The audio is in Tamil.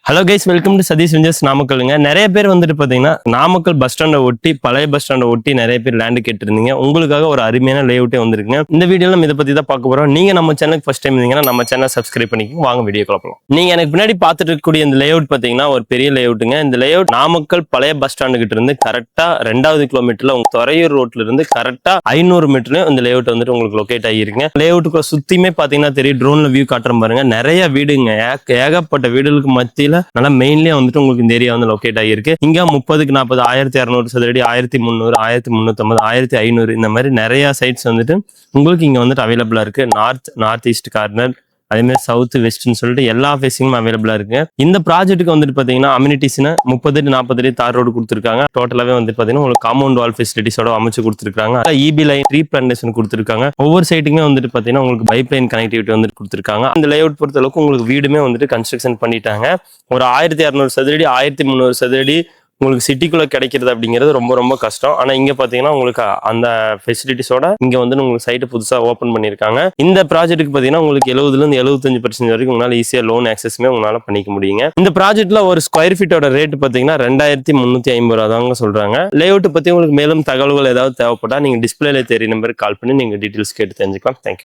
Hello guys, welcome to Satish விஞ்சஸ் நாமக்கலுங்க. நிறைய பேர் வந்துட்டு பார்த்தீங்கன்னா நாமக்கல் பஸ் ஸ்டாண்டை ஒட்டி பழைய பஸ் ஸ்டாண்டை ஒட்டி நிறைய பேர் லேண்டு கேட்டிருந்தீங்க. உங்களுக்காக ஒரு அருமையான லேஅவுட்டே வந்திருக்குங்க. இந்த வீடியோல நம்ம இதை பத்தி தான் பார்க்க போறோம். நீங்க நம்ம சேனலுக்கு ஃபர்ஸ்ட் டைம் இருந்தீங்கன்னா நம்ம சேனல் சப்ஸ்கிரைப் பண்ணிக்கோங்க. வாங்க வீடியோ பார்க்கலாம். நீங்க எனக்கு பின்னாடி பார்த்துட்டு இருக்கக்கூடிய இந்த லேஅவுட் பார்த்தீங்கன்னா ஒரு பெரிய லேஅவுட்டுங்க. இந்த லேஅவுட் நாமக்கல் பழைய பஸ் ஸ்டாண்டு கிட்ட இருந்து கரெக்டா 2வது கிலோமீட்டர்ல உங்க துறையூர் ரோட்ல இருந்து கரெக்டா 500 மீட்டர்ல இந்த லேஅவுட் வந்துட்டு உங்களுக்கு லொகேட் ஆகிருக்குங்க. லேஅவுட்டுக்கு சுத்தியுமே பார்த்தீங்கன்னா தெரியும், ட்ரோன்ல வியூ காட்டுறேன் பாருங்க. நிறைய வீடுங்க, ஏகப்பட்ட வீடுகளுக்கு மத்தியில நல்லா மெயின்லயே வந்துட்டு உங்களுக்கு இந்த ஏரியா வந்து லொகேட் ஆகிருக்கு. இங்க 30க்கு 40, 1200 சதுரடி, 1300, 1350, 1500 இந்த மாதிரி நிறைய சைட்ஸ் வந்துட்டு உங்களுக்கு இங்க வந்துட்டு அவைலபிளா இருக்கு. நார்த் ஈஸ்ட் கார்னர், அதே மாதிரி சவுத் வெஸ்ட்னு சொல்லிட்டு எல்லா ஃபேஸிங்கும் அவைலபிளா இருக்கு. இந்த ப்ராஜெக்ட்டுக்கு வந்துட்டு பாத்தீங்கன்னா அம்யூனிட்டிஸ்னு 30-40 தார் ரோடு கொடுத்துருக்காங்க. டோட்டலாவே வந்துட்டு பாத்தீங்கன்னா உங்களுக்கு காம்பவுண்ட் வால் ஃபெசிலிட்டிஸோட அமைச்சு கொடுத்துருக்காங்க. இபி லைன், ட்ரீ பிளான்டேஷன் கொடுத்துருக்காங்க. ஒவ்வொரு சைட்டுக்குமே வந்துட்டு பாத்தீங்கன்னா உங்களுக்கு பைப் லைன் கனெக்டிவிட்டி வந்துட்டு கொடுத்துருக்காங்க. இந்த லேஅவுட் பொறுத்த அளவுக்கு உங்களுக்கு வீடுமே வந்துட்டு கன்ஸ்ட்ரக்ஷன் பண்ணிட்டாங்க. ஒரு 1200 சதுரடி, 1300 சதுரடி உங்களுக்கு சிட்டிக்குள்ள கிடைக்கிறது அப்படிங்கிறது ரொம்ப ரொம்ப கஷ்டம். ஆனா இங்க பாத்தீங்கன்னா உங்களுக்கு அந்த ஃபெசிலிட்டிஸோட இங்க வந்து உங்களுக்கு சைட்டு புதுசா ஓபன் பண்ணிருக்காங்க. இந்த ப்ராஜெக்ட்டுக்கு பாத்தீங்கன்னா உங்களுக்கு 70% 75% வரைக்கும் உங்களால ஈஸியா லோன் ஆக்சஸ்மே உங்களால பண்ணிக்க முடியுங்க. இந்த ப்ராஜெக்ட்ல ஒரு ஸ்கொயர் ஃபீட்டோட ரேட் பாத்தீங்கன்னா 2350 ரூபா தாங்க சொல்றாங்க. லேஅவுட் பத்தி உங்களுக்கு மேலும் தகவல்கள் ஏதாவது தேவைப்பட்டா நீங்க டிஸ்பிளேல தெரிய நம்பருக்கு கால் பண்ணி நீங்க டீடைல்ஸ் கேட்டு தெரிஞ்சுக்கலாம். தேங்க்யூ.